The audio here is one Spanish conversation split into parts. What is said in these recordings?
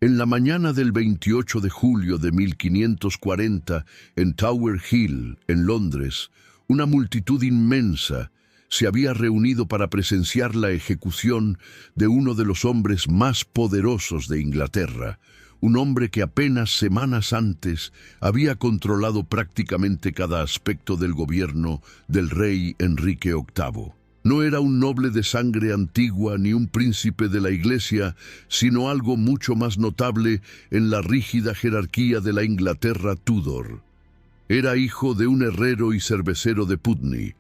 En la mañana del 28 de julio de 1540, en Tower Hill, en Londres, una multitud inmensa se había reunido para presenciar la ejecución de uno de los hombres más poderosos de Inglaterra, un hombre que apenas semanas antes había controlado prácticamente cada aspecto del gobierno del rey Enrique VIII. No era un noble de sangre antigua ni un príncipe de la Iglesia, sino algo mucho más notable en la rígida jerarquía de la Inglaterra Tudor. Era hijo de un herrero y cervecero de Putney,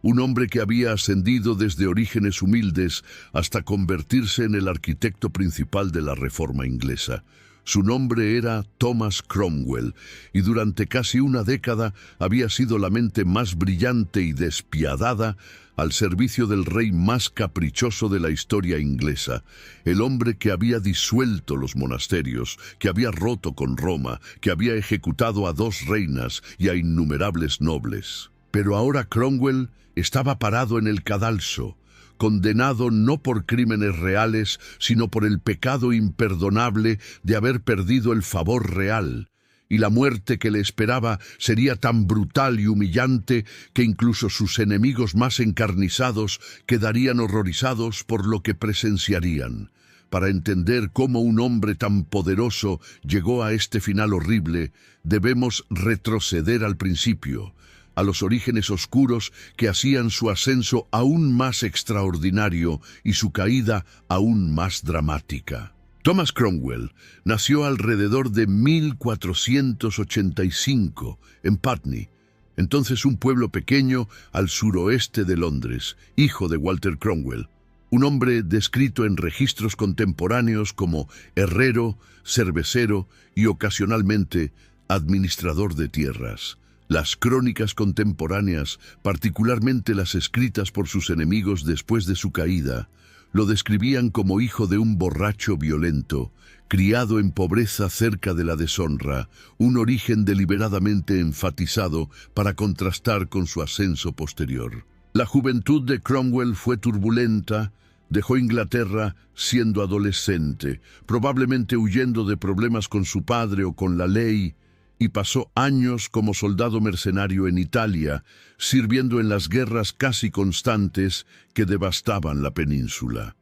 un hombre que había ascendido desde orígenes humildes hasta convertirse en el arquitecto principal de la Reforma inglesa. Su nombre era Thomas Cromwell, y durante casi una década había sido la mente más brillante y despiadada al servicio del rey más caprichoso de la historia inglesa, el hombre que había disuelto los monasterios, que había roto con Roma, que había ejecutado a 2 reinas y a innumerables nobles. Pero ahora Cromwell estaba parado en el cadalso, condenado no por crímenes reales, sino por el pecado imperdonable de haber perdido el favor real, y la muerte que le esperaba sería tan brutal y humillante que incluso sus enemigos más encarnizados quedarían horrorizados por lo que presenciarían. Para entender cómo un hombre tan poderoso llegó a este final horrible, debemos retroceder al principio, a los orígenes oscuros que hacían su ascenso aún más extraordinario y su caída aún más dramática. Thomas Cromwell nació alrededor de 1485 en Putney, entonces un pueblo pequeño al suroeste de Londres, hijo de Walter Cromwell, un hombre descrito en registros contemporáneos como herrero, cervecero y ocasionalmente administrador de tierras. Las crónicas contemporáneas, particularmente las escritas por sus enemigos después de su caída, lo describían como hijo de un borracho violento, criado en pobreza cerca de la deshonra, un origen deliberadamente enfatizado para contrastar con su ascenso posterior. La juventud de Cromwell fue turbulenta. Dejó Inglaterra siendo adolescente, probablemente huyendo de problemas con su padre o con la ley, y pasó años como soldado mercenario en Italia, sirviendo en las guerras casi constantes que devastaban la península.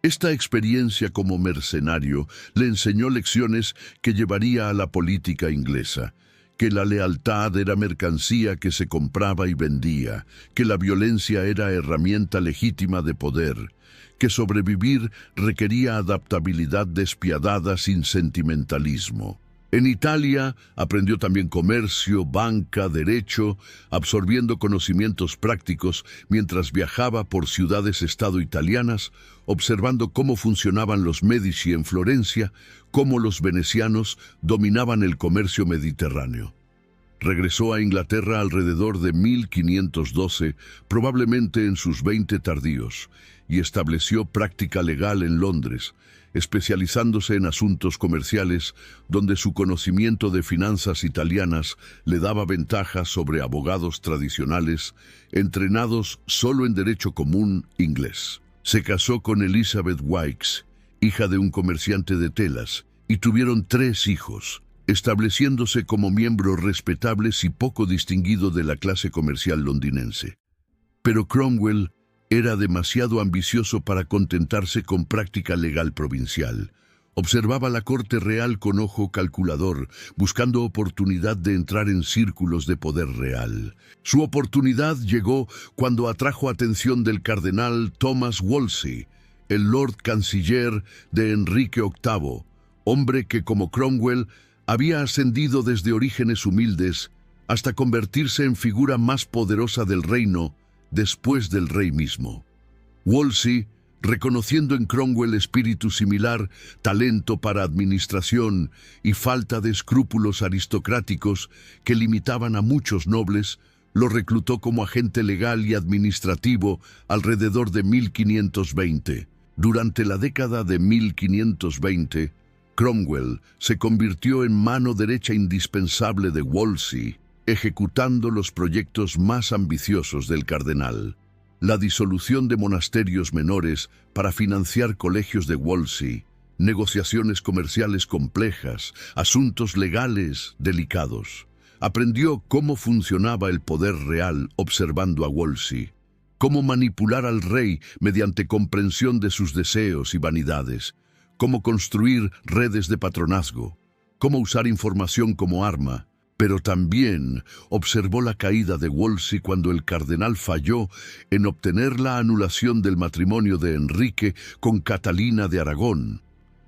Esta experiencia como mercenario le enseñó lecciones que llevaría a la política inglesa, que la lealtad era mercancía que se compraba y vendía, que la violencia era herramienta legítima de poder, que sobrevivir requería adaptabilidad despiadada sin sentimentalismo. En Italia aprendió también comercio, banca, derecho, absorbiendo conocimientos prácticos mientras viajaba por ciudades-estado italianas, observando cómo funcionaban los Medici en Florencia, cómo los venecianos dominaban el comercio mediterráneo. Regresó a Inglaterra alrededor de 1512, probablemente en sus 20 tardíos, y estableció práctica legal en Londres, especializándose en asuntos comerciales, donde su conocimiento de finanzas italianas le daba ventaja sobre abogados tradicionales, entrenados solo en derecho común inglés. Se casó con Elizabeth Wykes, hija de un comerciante de telas, y tuvieron 3 hijos, estableciéndose como miembro respetable y poco distinguido de la clase comercial londinense. Pero Cromwell era demasiado ambicioso para contentarse con práctica legal provincial. Observaba la corte real con ojo calculador, buscando oportunidad de entrar en círculos de poder real. Su oportunidad llegó cuando atrajo atención del cardenal Thomas Wolsey, el Lord Canciller de Enrique VIII, hombre que, como Cromwell, había ascendido desde orígenes humildes hasta convertirse en figura más poderosa del reino después del rey mismo. Wolsey, reconociendo en Cromwell espíritu similar, talento para administración y falta de escrúpulos aristocráticos que limitaban a muchos nobles, lo reclutó como agente legal y administrativo alrededor de 1520. Durante la década de 1520, Cromwell se convirtió en mano derecha indispensable de Wolsey, ejecutando los proyectos más ambiciosos del cardenal. La disolución de monasterios menores para financiar colegios de Wolsey, negociaciones comerciales complejas, asuntos legales delicados. Aprendió cómo funcionaba el poder real observando a Wolsey, cómo manipular al rey mediante comprensión de sus deseos y vanidades, cómo construir redes de patronazgo, cómo usar información como arma, pero también observó la caída de Wolsey cuando el cardenal falló en obtener la anulación del matrimonio de Enrique con Catalina de Aragón.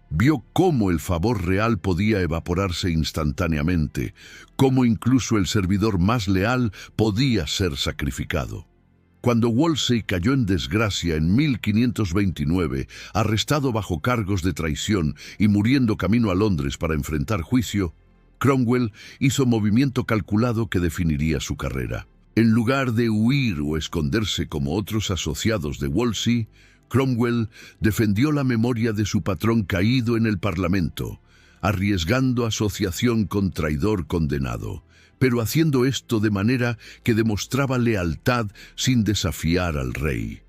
Vio cómo el favor real podía evaporarse instantáneamente, cómo incluso el servidor más leal podía ser sacrificado. Cuando Wolsey cayó en desgracia en 1529, arrestado bajo cargos de traición y muriendo camino a Londres para enfrentar juicio, Cromwell hizo movimiento calculado que definiría su carrera. En lugar de huir o esconderse como otros asociados de Wolsey, Cromwell defendió la memoria de su patrón caído en el Parlamento, arriesgando asociación con traidor condenado, pero haciendo esto de manera que demostraba lealtad sin desafiar al rey.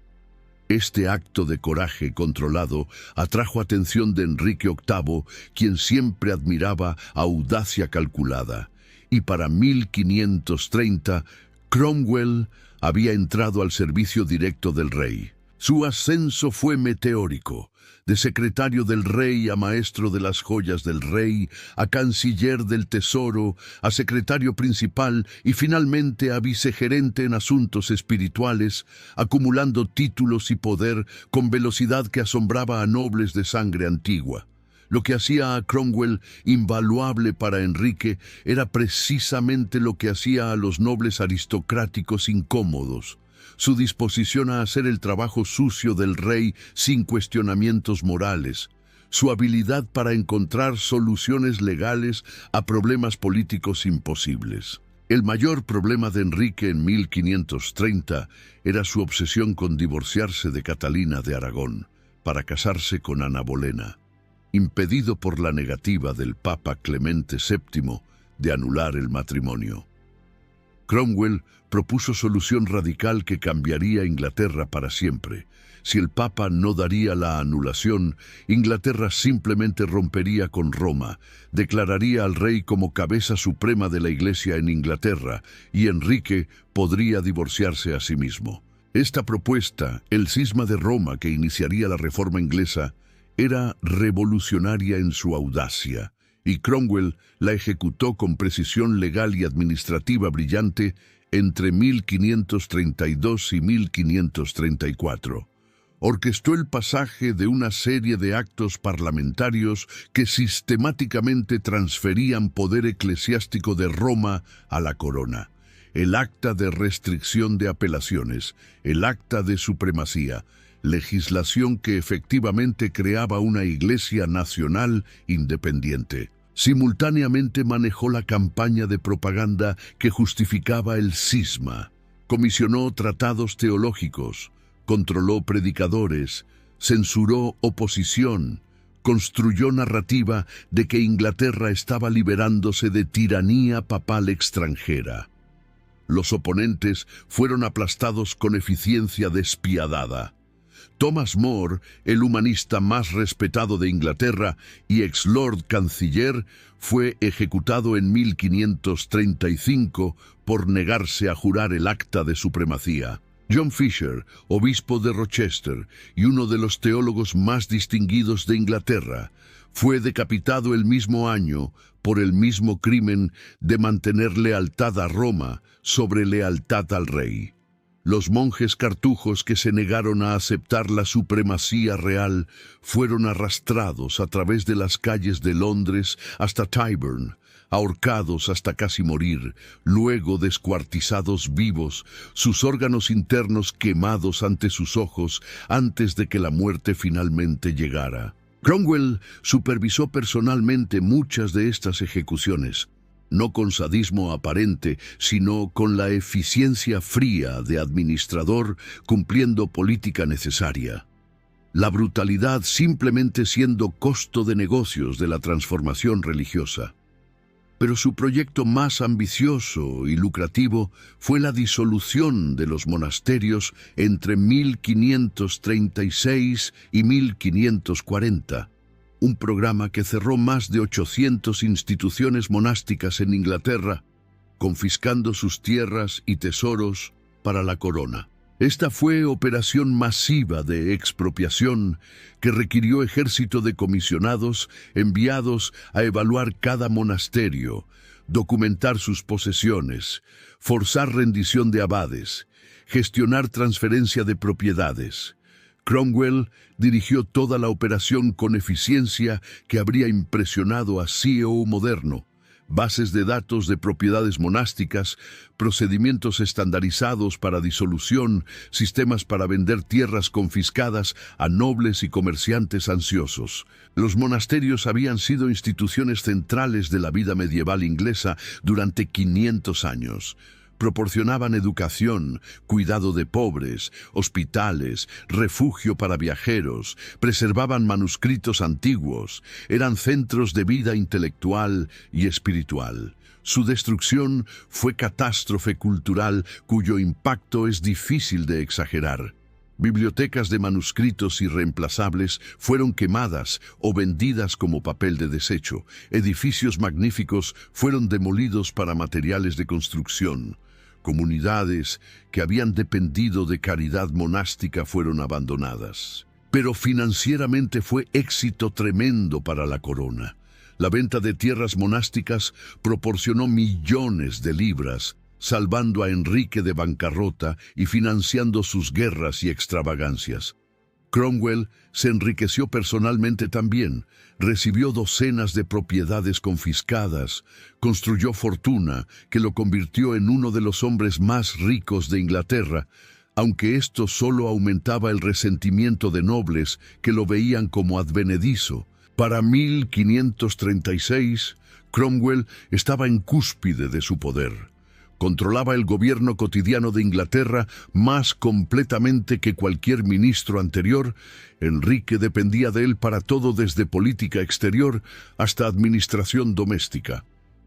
Este acto de coraje controlado atrajo atención de Enrique VIII, quien siempre admiraba audacia calculada, y para 1530 Cromwell había entrado al servicio directo del rey. Su ascenso fue meteórico, de secretario del rey a maestro de las joyas del rey, a canciller del tesoro, a secretario principal y finalmente a vicegerente en asuntos espirituales, acumulando títulos y poder con velocidad que asombraba a nobles de sangre antigua. Lo que hacía a Cromwell invaluable para Enrique era precisamente lo que hacía a los nobles aristocráticos incómodos: su disposición a hacer el trabajo sucio del rey sin cuestionamientos morales, su habilidad para encontrar soluciones legales a problemas políticos imposibles. El mayor problema de Enrique en 1530 era su obsesión con divorciarse de Catalina de Aragón para casarse con Ana Bolena, impedido por la negativa del Papa Clemente VII de anular el matrimonio. Cromwell propuso solución radical que cambiaría Inglaterra para siempre. Si el Papa no daría la anulación, Inglaterra simplemente rompería con Roma, declararía al rey como cabeza suprema de la Iglesia en Inglaterra, y Enrique podría divorciarse a sí mismo. Esta propuesta, el cisma de Roma que iniciaría la reforma inglesa, era revolucionaria en su audacia, y Cromwell la ejecutó con precisión legal y administrativa brillante entre 1532 y 1534. Orquestó el pasaje de una serie de actos parlamentarios que sistemáticamente transferían poder eclesiástico de Roma a la corona: el acta de restricción de apelaciones, el acta de supremacía, legislación que efectivamente creaba una iglesia nacional independiente. Simultáneamente manejó la campaña de propaganda que justificaba el cisma, comisionó tratados teológicos, controló predicadores, censuró oposición, construyó narrativa de que Inglaterra estaba liberándose de tiranía papal extranjera. Los oponentes fueron aplastados con eficiencia despiadada. Thomas More, el humanista más respetado de Inglaterra y ex Lord Canciller, fue ejecutado en 1535 por negarse a jurar el acta de supremacía. John Fisher, obispo de Rochester y uno de los teólogos más distinguidos de Inglaterra, fue decapitado el mismo año por el mismo crimen de mantener lealtad a Roma sobre lealtad al rey. Los monjes cartujos que se negaron a aceptar la supremacía real fueron arrastrados a través de las calles de Londres hasta Tyburn, ahorcados hasta casi morir, luego descuartizados vivos, sus órganos internos quemados ante sus ojos antes de que la muerte finalmente llegara. Cromwell supervisó personalmente muchas de estas ejecuciones, no con sadismo aparente, sino con la eficiencia fría de administrador cumpliendo política necesaria. La brutalidad simplemente siendo costo de negocios de la transformación religiosa. Pero su proyecto más ambicioso y lucrativo fue la disolución de los monasterios entre 1536 y 1540. un programa que cerró más de 800 instituciones monásticas en Inglaterra, confiscando sus tierras y tesoros para la corona. Esta fue operación masiva de expropiación que requirió ejército de comisionados enviados a evaluar cada monasterio, documentar sus posesiones, forzar rendición de abades, gestionar transferencia de propiedades. Cromwell dirigió toda la operación con eficiencia que habría impresionado a CEO moderno. Bases de datos de propiedades monásticas, procedimientos estandarizados para disolución, sistemas para vender tierras confiscadas a nobles y comerciantes ansiosos. Los monasterios habían sido instituciones centrales de la vida medieval inglesa durante 500 años. Proporcionaban educación, cuidado de pobres, hospitales, refugio para viajeros, preservaban manuscritos antiguos, eran centros de vida intelectual y espiritual. Su destrucción fue catástrofe cultural cuyo impacto es difícil de exagerar. Bibliotecas de manuscritos irreemplazables fueron quemadas o vendidas como papel de desecho. Edificios magníficos fueron demolidos para materiales de construcción. Comunidades que habían dependido de caridad monástica fueron abandonadas. Pero financieramente fue éxito tremendo para la corona. La venta de tierras monásticas proporcionó millones de libras, salvando a Enrique de bancarrota y financiando sus guerras y extravagancias. Cromwell se enriqueció personalmente también, recibió docenas de propiedades confiscadas, construyó fortuna que lo convirtió en uno de los hombres más ricos de Inglaterra, aunque esto solo aumentaba el resentimiento de nobles que lo veían como advenedizo. Para 1536, Cromwell estaba en cúspide de su poder. Controlaba el gobierno cotidiano de Inglaterra más completamente que cualquier ministro anterior. Enrique dependía de él para todo, desde política exterior hasta administración doméstica.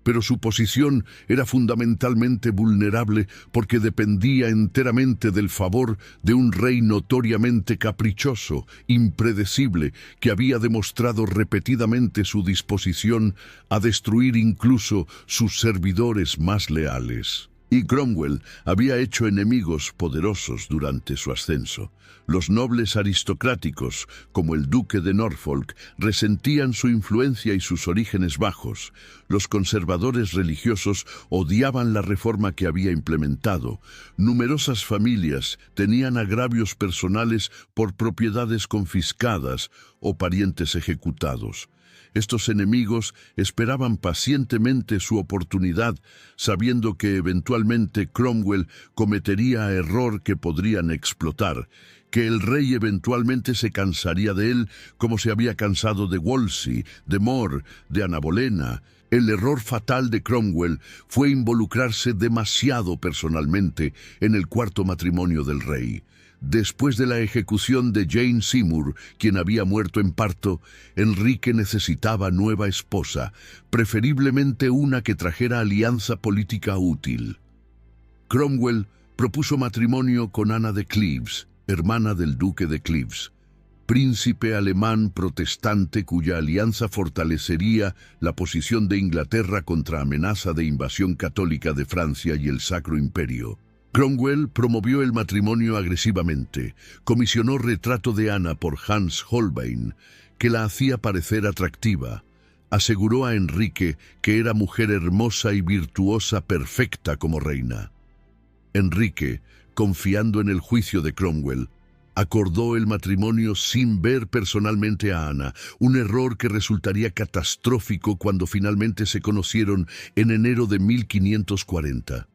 Pero su posición era fundamentalmente vulnerable porque dependía enteramente del favor de un rey notoriamente caprichoso, impredecible, que había demostrado repetidamente su disposición a destruir incluso sus servidores más leales. Y Cromwell había hecho enemigos poderosos durante su ascenso. Los nobles aristocráticos, como el duque de Norfolk, resentían su influencia y sus orígenes bajos. Los conservadores religiosos odiaban la reforma que había implementado. Numerosas familias tenían agravios personales por propiedades confiscadas o parientes ejecutados. Estos enemigos esperaban pacientemente su oportunidad, sabiendo que eventualmente Cromwell cometería error que podrían explotar, que el rey eventualmente se cansaría de él como se había cansado de Wolsey, de More, de Ana Bolena. El error fatal de Cromwell fue involucrarse demasiado personalmente en el cuarto matrimonio del rey. Después de la ejecución de Jane Seymour, quien había muerto en parto, Enrique necesitaba nueva esposa, preferiblemente una que trajera alianza política útil. Cromwell propuso matrimonio con Ana de Cleves, hermana del duque de Cleves, príncipe alemán protestante cuya alianza fortalecería la posición de Inglaterra contra amenaza de invasión católica de Francia y el Sacro Imperio. Cromwell promovió el matrimonio agresivamente. Comisionó retrato de Ana por Hans Holbein, que la hacía parecer atractiva. Aseguró a Enrique que era mujer hermosa y virtuosa, perfecta como reina. Enrique, confiando en el juicio de Cromwell, acordó el matrimonio sin ver personalmente a Ana, un error que resultaría catastrófico cuando finalmente se conocieron en enero de 1540.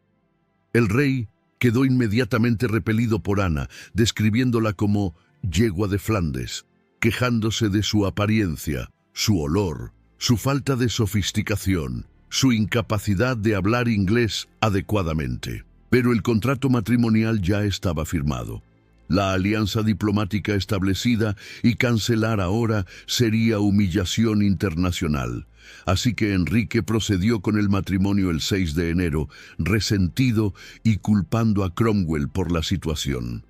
El rey quedó inmediatamente repelido por Ana, describiéndola como yegua de Flandes, quejándose de su apariencia, su olor, su falta de sofisticación, su incapacidad de hablar inglés adecuadamente. Pero el contrato matrimonial ya estaba firmado. La alianza diplomática establecida y cancelar ahora sería humillación internacional. Así que Enrique procedió con el matrimonio el 6 de enero, resentido y culpando a Cromwell por la situación.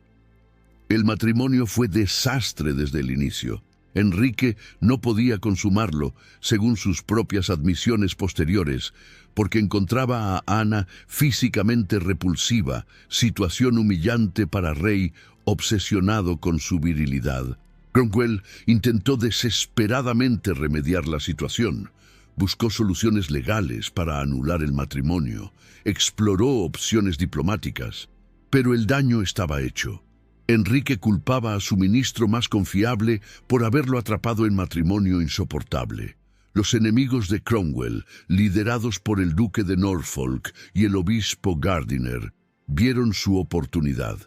El matrimonio fue desastre desde el inicio. Enrique no podía consumarlo, según sus propias admisiones posteriores, porque encontraba a Ana físicamente repulsiva, situación humillante para Rey, obsesionado con su virilidad. Cromwell intentó desesperadamente remediar la situación. Buscó soluciones legales para anular el matrimonio, exploró opciones diplomáticas, pero el daño estaba hecho. Enrique culpaba a su ministro más confiable por haberlo atrapado en matrimonio insoportable. Los enemigos de Cromwell, liderados por el duque de Norfolk y el obispo Gardiner, vieron su oportunidad.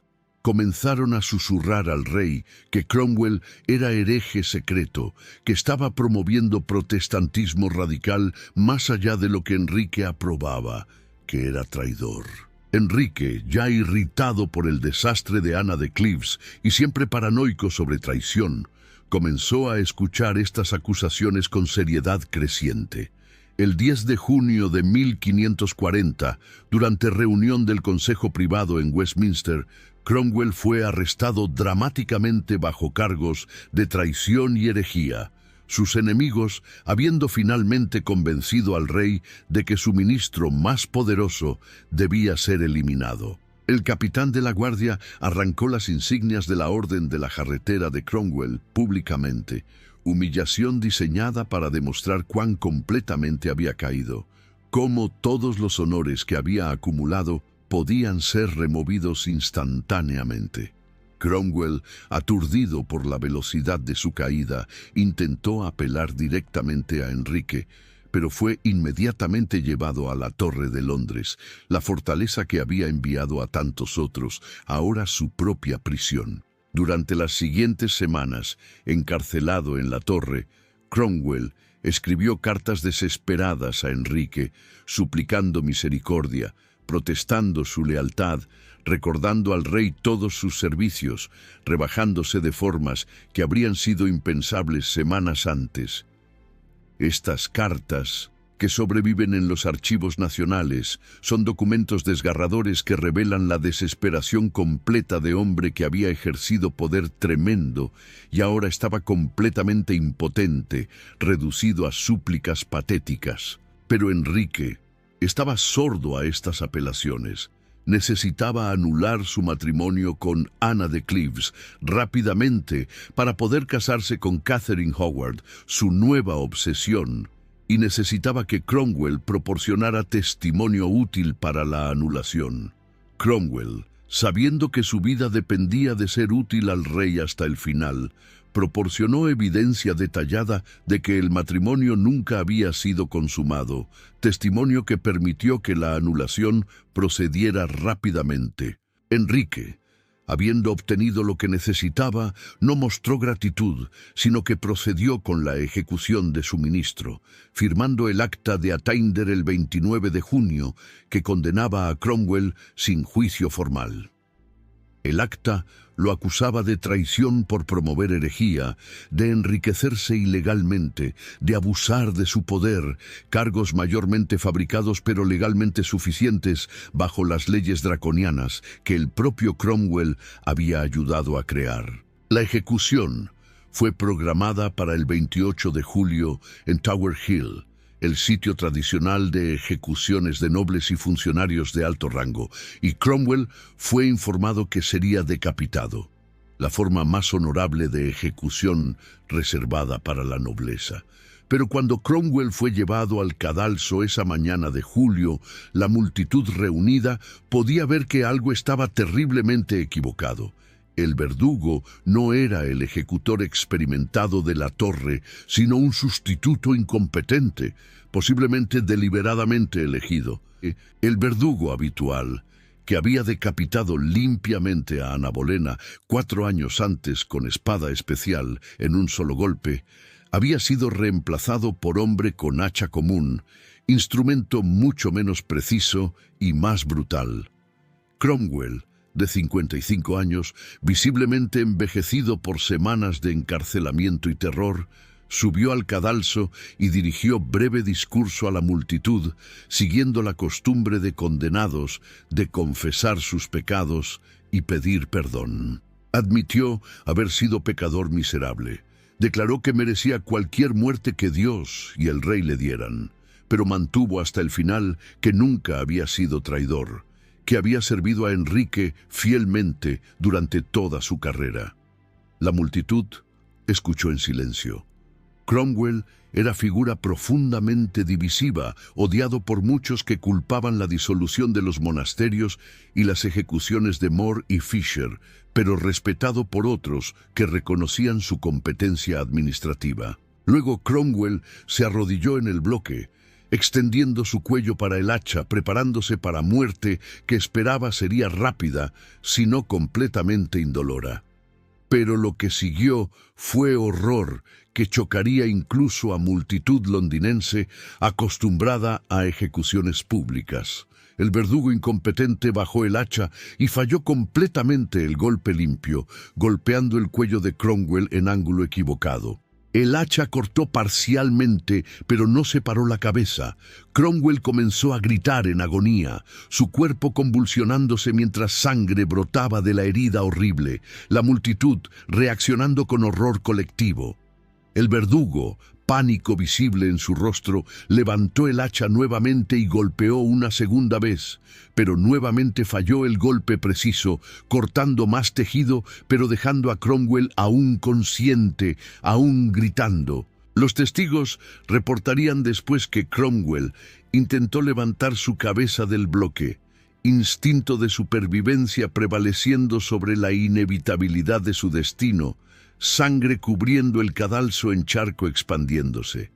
Comenzaron a susurrar al rey que Cromwell era hereje secreto, que estaba promoviendo protestantismo radical más allá de lo que Enrique aprobaba, que era traidor. Enrique, ya irritado por el desastre de Ana de Cleves y siempre paranoico sobre traición, comenzó a escuchar estas acusaciones con seriedad creciente. El 10 de junio de 1540, durante reunión del Consejo Privado en Westminster, Cromwell fue arrestado dramáticamente bajo cargos de traición y herejía. Sus enemigos, habiendo finalmente convencido al rey de que su ministro más poderoso debía ser eliminado. El capitán de la guardia arrancó las insignias de la Orden de la Jarretera de Cromwell públicamente, humillación diseñada para demostrar cuán completamente había caído, cómo todos los honores que había acumulado podían ser removidos instantáneamente. Cromwell, aturdido por la velocidad de su caída, intentó apelar directamente a Enrique, pero fue inmediatamente llevado a la Torre de Londres, la fortaleza que había enviado a tantos otros, ahora su propia prisión. Durante las siguientes semanas, encarcelado en la torre, Cromwell escribió cartas desesperadas a Enrique, suplicando misericordia, protestando su lealtad, recordando al rey todos sus servicios, rebajándose de formas que habrían sido impensables semanas antes. Estas cartas, que sobreviven en los archivos nacionales, son documentos desgarradores que revelan la desesperación completa de hombre que había ejercido poder tremendo y ahora estaba completamente impotente, reducido a súplicas patéticas. Pero Enrique estaba sordo a estas apelaciones. Necesitaba anular su matrimonio con Ana de Cleves rápidamente para poder casarse con Catherine Howard, su nueva obsesión, y necesitaba que Cromwell proporcionara testimonio útil para la anulación. Cromwell, sabiendo que su vida dependía de ser útil al rey hasta el final, proporcionó evidencia detallada de que el matrimonio nunca había sido consumado, testimonio que permitió que la anulación procediera rápidamente. Enrique, habiendo obtenido lo que necesitaba, no mostró gratitud, sino que procedió con la ejecución de su ministro, firmando el acta de attainder el 29 de junio, que condenaba a Cromwell sin juicio formal. El acta lo acusaba de traición por promover herejía, de enriquecerse ilegalmente, de abusar de su poder, cargos mayormente fabricados pero legalmente suficientes bajo las leyes draconianas que el propio Cromwell había ayudado a crear. La ejecución fue programada para el 28 de julio en Tower Hill, el sitio tradicional de ejecuciones de nobles y funcionarios de alto rango, y Cromwell fue informado que sería decapitado, la forma más honorable de ejecución reservada para la nobleza. Pero cuando Cromwell fue llevado al cadalso esa mañana de julio, la multitud reunida podía ver que algo estaba terriblemente equivocado. El verdugo no era el ejecutor experimentado de la torre, sino un sustituto incompetente, posiblemente deliberadamente elegido. El verdugo habitual, que había decapitado limpiamente a Ana Bolena 4 años antes con espada especial en un solo golpe, había sido reemplazado por hombre con hacha común, instrumento mucho menos preciso y más brutal. Cromwell, de 55 años, visiblemente envejecido por semanas de encarcelamiento y terror, subió al cadalso y dirigió breve discurso a la multitud, siguiendo la costumbre de condenados de confesar sus pecados y pedir perdón. Admitió haber sido pecador miserable. Declaró que merecía cualquier muerte que Dios y el rey le dieran, pero mantuvo hasta el final que nunca había sido traidor, que había servido a Enrique fielmente durante toda su carrera. La multitud escuchó en silencio. Cromwell era figura profundamente divisiva, odiado por muchos que culpaban la disolución de los monasterios y las ejecuciones de More y Fisher, pero respetado por otros que reconocían su competencia administrativa. Luego Cromwell se arrodilló en el bloque, extendiendo su cuello para el hacha, preparándose para muerte que esperaba sería rápida, si no completamente indolora. Pero lo que siguió fue horror que chocaría incluso a multitud londinense acostumbrada a ejecuciones públicas. El verdugo incompetente bajó el hacha y falló completamente el golpe limpio, golpeando el cuello de Cromwell en ángulo equivocado. El hacha cortó parcialmente, pero no separó la cabeza. Cromwell comenzó a gritar en agonía, su cuerpo convulsionándose mientras sangre brotaba de la herida horrible, la multitud reaccionando con horror colectivo. El verdugo, pánico visible en su rostro, levantó el hacha nuevamente y golpeó una segunda vez, pero nuevamente falló el golpe preciso, cortando más tejido, pero dejando a Cromwell aún consciente, aún gritando. Los testigos reportarían después que Cromwell intentó levantar su cabeza del bloque, instinto de supervivencia prevaleciendo sobre la inevitabilidad de su destino, sangre cubriendo el cadalso en charco expandiéndose.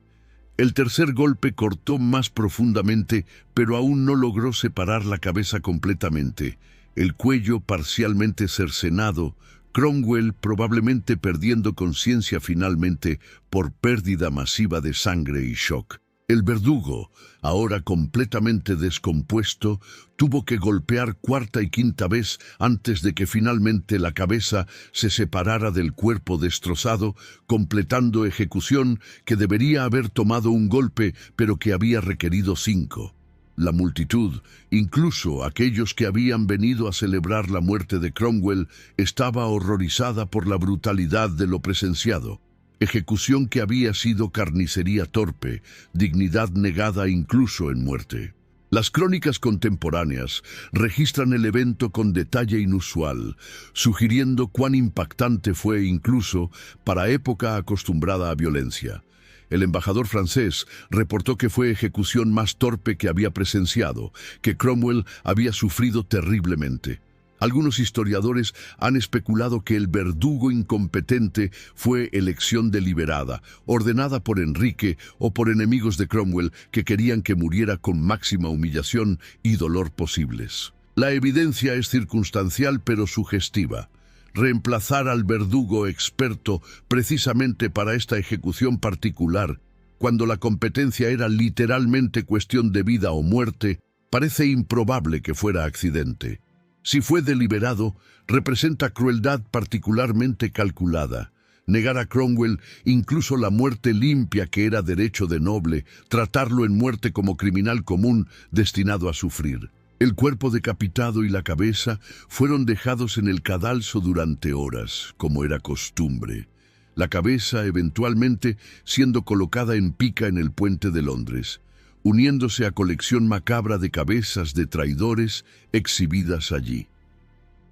El tercer golpe cortó más profundamente, pero aún no logró separar la cabeza completamente. El cuello parcialmente cercenado, Cromwell probablemente perdiendo conciencia finalmente por pérdida masiva de sangre y shock. El verdugo, ahora completamente descompuesto, tuvo que golpear cuarta y quinta vez antes de que finalmente la cabeza se separara del cuerpo destrozado, completando ejecución que debería haber tomado un golpe, pero que había requerido 5. La multitud, incluso aquellos que habían venido a celebrar la muerte de Cromwell, estaba horrorizada por la brutalidad de lo presenciado. Ejecución que había sido carnicería torpe, dignidad negada incluso en muerte. Las crónicas contemporáneas registran el evento con detalle inusual, sugiriendo cuán impactante fue incluso para época acostumbrada a violencia. El embajador francés reportó que fue ejecución más torpe que había presenciado, que Cromwell había sufrido terriblemente. Algunos historiadores han especulado que el verdugo incompetente fue elección deliberada, ordenada por Enrique o por enemigos de Cromwell que querían que muriera con máxima humillación y dolor posibles. La evidencia es circunstancial pero sugestiva. Reemplazar al verdugo experto precisamente para esta ejecución particular, cuando la competencia era literalmente cuestión de vida o muerte, parece improbable que fuera accidente. Si fue deliberado, representa crueldad particularmente calculada. Negar a Cromwell incluso la muerte limpia que era derecho de noble, tratarlo en muerte como criminal común destinado a sufrir. El cuerpo decapitado y la cabeza fueron dejados en el cadalso durante horas, como era costumbre. La cabeza eventualmente siendo colocada en pica en el puente de Londres, uniéndose a colección macabra de cabezas de traidores exhibidas allí.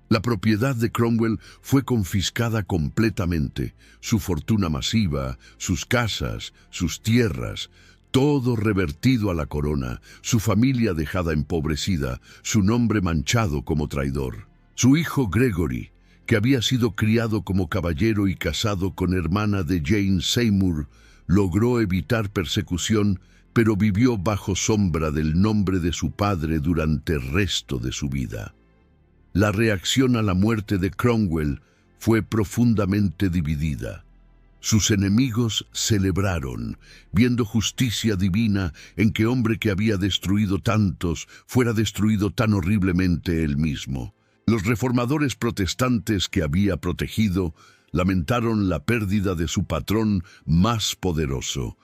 La propiedad de Cromwell fue confiscada completamente, su fortuna masiva, sus casas, sus tierras, todo revertido a la corona, su familia dejada empobrecida, su nombre manchado como traidor. Su hijo Gregory, que había sido criado como caballero y casado con hermana de Jane Seymour, logró evitar persecución, pero vivió bajo sombra del nombre de su padre durante el resto de su vida. La reacción a la muerte de Cromwell fue profundamente dividida. Sus enemigos celebraron, viendo justicia divina en que hombre que había destruido tantos fuera destruido tan horriblemente él mismo. Los reformadores protestantes que había protegido lamentaron la pérdida de su patrón más poderoso,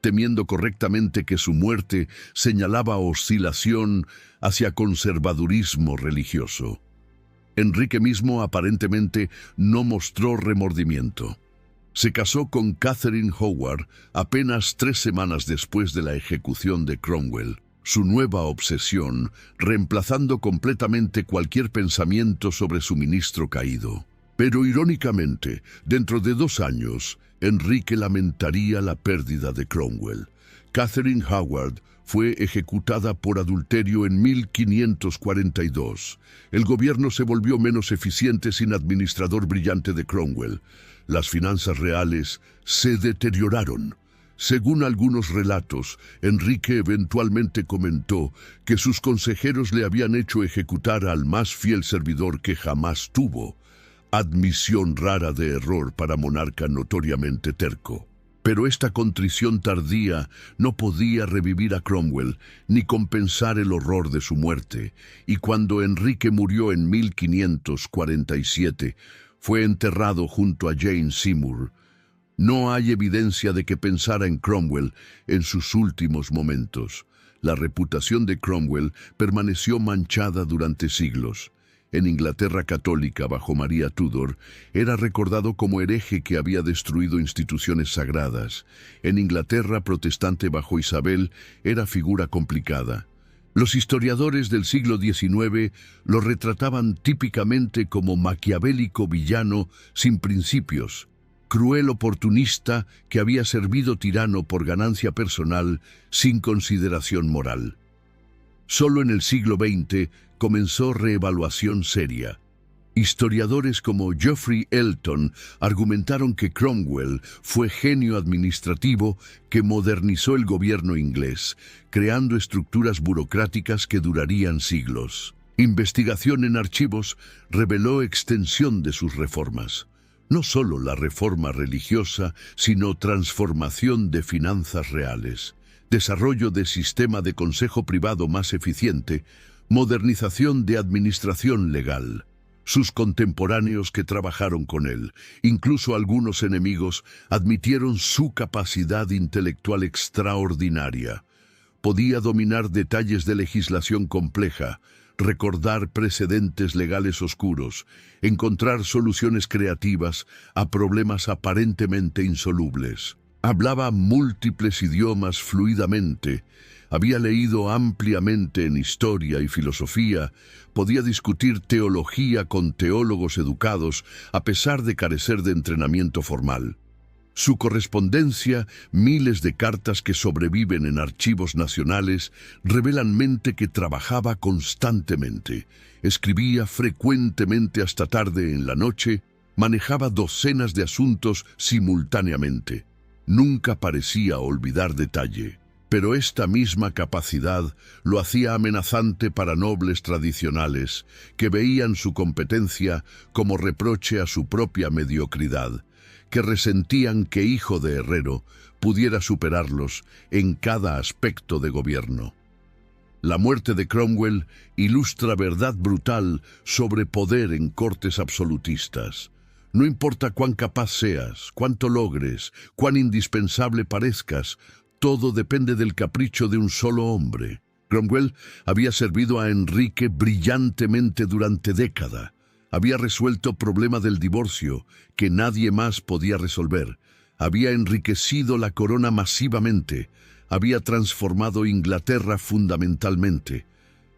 temiendo correctamente que su muerte señalaba oscilación hacia conservadurismo religioso. Enrique mismo aparentemente no mostró remordimiento. Se casó con Catherine Howard apenas 3 semanas después de la ejecución de Cromwell, su nueva obsesión, reemplazando completamente cualquier pensamiento sobre su ministro caído. Pero irónicamente, dentro de 2 años, Enrique lamentaría la pérdida de Cromwell. Catherine Howard fue ejecutada por adulterio en 1542. El gobierno se volvió menos eficiente sin administrador brillante de Cromwell. Las finanzas reales se deterioraron. Según algunos relatos, Enrique eventualmente comentó que sus consejeros le habían hecho ejecutar al más fiel servidor que jamás tuvo. Admisión rara de error para monarca notoriamente terco. Pero esta contrición tardía no podía revivir a Cromwell ni compensar el horror de su muerte, y cuando Enrique murió en 1547, fue enterrado junto a Jane Seymour. No hay evidencia de que pensara en Cromwell en sus últimos momentos. La reputación de Cromwell permaneció manchada durante siglos. En Inglaterra católica, bajo María Tudor, era recordado como hereje que había destruido instituciones sagradas. En Inglaterra protestante bajo Isabel, era figura complicada. Los historiadores del siglo XIX lo retrataban típicamente como maquiavélico villano sin principios, cruel oportunista que había servido tirano por ganancia personal sin consideración moral. Solo en el siglo XX comenzó reevaluación seria. Historiadores como Geoffrey Elton argumentaron que Cromwell fue genio administrativo que modernizó el gobierno inglés, creando estructuras burocráticas que durarían siglos. Investigación en archivos reveló extensión de sus reformas. No solo la reforma religiosa, sino transformación de finanzas reales, desarrollo de sistema de consejo privado más eficiente, modernización de administración legal. Sus contemporáneos que trabajaron con él, incluso algunos enemigos, admitieron su capacidad intelectual extraordinaria. Podía dominar detalles de legislación compleja, recordar precedentes legales oscuros, encontrar soluciones creativas a problemas aparentemente insolubles. Hablaba múltiples idiomas fluidamente, había leído ampliamente en historia y filosofía, podía discutir teología con teólogos educados a pesar de carecer de entrenamiento formal. Su correspondencia, miles de cartas que sobreviven en archivos nacionales, revelan mente que trabajaba constantemente, escribía frecuentemente hasta tarde en la noche, manejaba docenas de asuntos simultáneamente. Nunca parecía olvidar detalle. Pero esta misma capacidad lo hacía amenazante para nobles tradicionales que veían su competencia como reproche a su propia mediocridad, que resentían que hijo de herrero pudiera superarlos en cada aspecto de gobierno. La muerte de Cromwell ilustra verdad brutal sobre poder en cortes absolutistas. No importa cuán capaz seas, cuánto logres, cuán indispensable parezcas, todo depende del capricho de un solo hombre. Cromwell había servido a Enrique brillantemente durante décadas. Había resuelto el problema del divorcio, que nadie más podía resolver. Había enriquecido la corona masivamente. Había transformado Inglaterra fundamentalmente.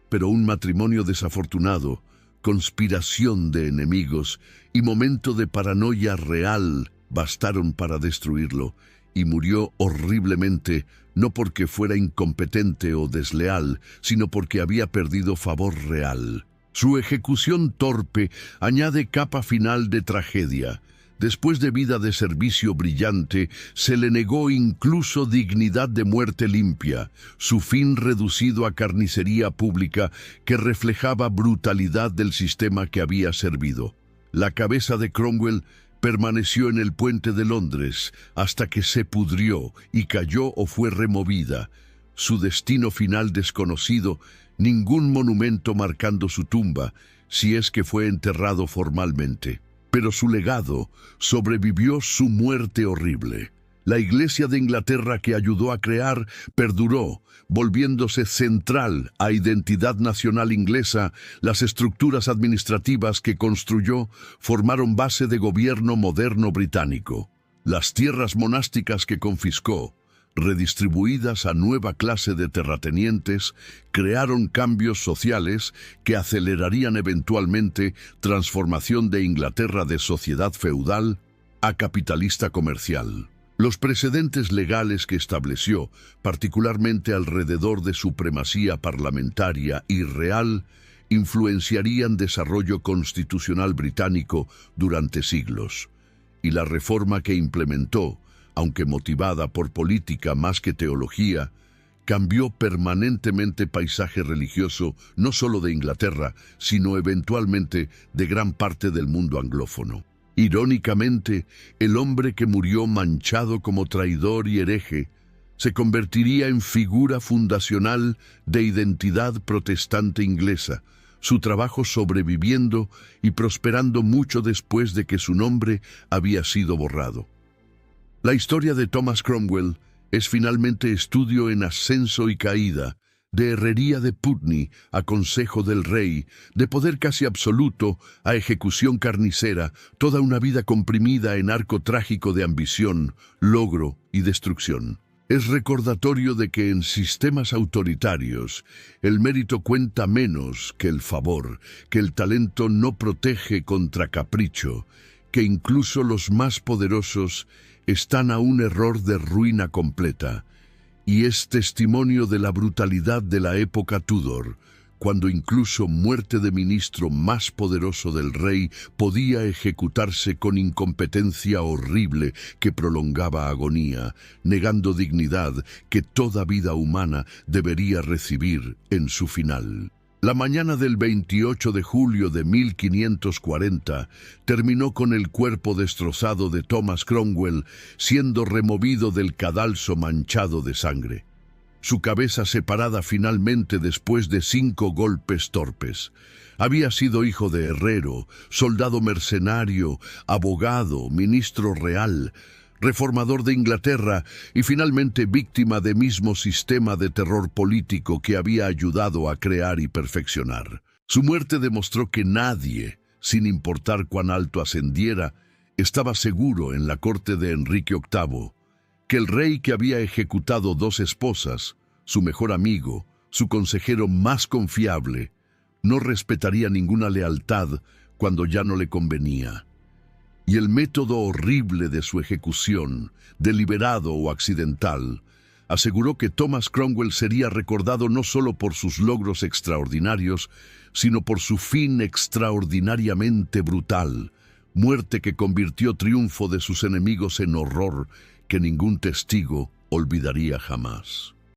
Pero un matrimonio desafortunado, conspiración de enemigos y momento de paranoia real bastaron para destruirlo. Y murió horriblemente, no porque fuera incompetente o desleal, sino porque había perdido favor real. Su ejecución torpe añade capa final de tragedia. Después de vida de servicio brillante, se le negó incluso dignidad de muerte limpia, su fin reducido a carnicería pública que reflejaba brutalidad del sistema que había servido. La cabeza de Cromwell permaneció en el puente de Londres hasta que se pudrió y cayó o fue removida. Su destino final desconocido, ningún monumento marcando su tumba, si es que fue enterrado formalmente. Pero su legado sobrevivió su muerte horrible. La Iglesia de Inglaterra que ayudó a crear perduró, volviéndose central a identidad nacional inglesa. Las estructuras administrativas que construyó formaron base de gobierno moderno británico. Las tierras monásticas que confiscó, redistribuidas a nueva clase de terratenientes, crearon cambios sociales que acelerarían eventualmente transformación de Inglaterra de sociedad feudal a capitalista comercial. Los precedentes legales que estableció, particularmente alrededor de supremacía parlamentaria y real, influenciarían desarrollo constitucional británico durante siglos. Y la reforma que implementó, aunque motivada por política más que teología, cambió permanentemente paisaje religioso no solo de Inglaterra, sino eventualmente de gran parte del mundo anglófono. Irónicamente, el hombre que murió manchado como traidor y hereje se convertiría en figura fundacional de identidad protestante inglesa, su trabajo sobreviviendo y prosperando mucho después de que su nombre había sido borrado. La historia de Thomas Cromwell es finalmente estudio en ascenso y caída, de herrería de Putney a consejo del rey, de poder casi absoluto a ejecución carnicera, toda una vida comprimida en arco trágico de ambición, logro y destrucción. Es recordatorio de que en sistemas autoritarios el mérito cuenta menos que el favor, que el talento no protege contra capricho, que incluso los más poderosos están a un error de ruina completa, y es testimonio de la brutalidad de la época Tudor, cuando incluso muerte de ministro más poderoso del rey podía ejecutarse con incompetencia horrible que prolongaba agonía, negando dignidad que toda vida humana debería recibir en su final. La mañana del 28 de julio de 1540 terminó con el cuerpo destrozado de Thomas Cromwell siendo removido del cadalso manchado de sangre. Su cabeza separada finalmente después de 5 golpes torpes. Había sido hijo de herrero, soldado mercenario, abogado, ministro real, reformador de Inglaterra y finalmente víctima del mismo sistema de terror político que había ayudado a crear y perfeccionar. Su muerte demostró que nadie, sin importar cuán alto ascendiera, estaba seguro en la corte de Enrique VIII, que el rey que había ejecutado 2 esposas, su mejor amigo, su consejero más confiable, no respetaría ninguna lealtad cuando ya no le convenía. Y el método horrible de su ejecución, deliberado o accidental, aseguró que Thomas Cromwell sería recordado no solo por sus logros extraordinarios, sino por su fin extraordinariamente brutal, muerte que convirtió triunfo de sus enemigos en horror que ningún testigo olvidaría jamás.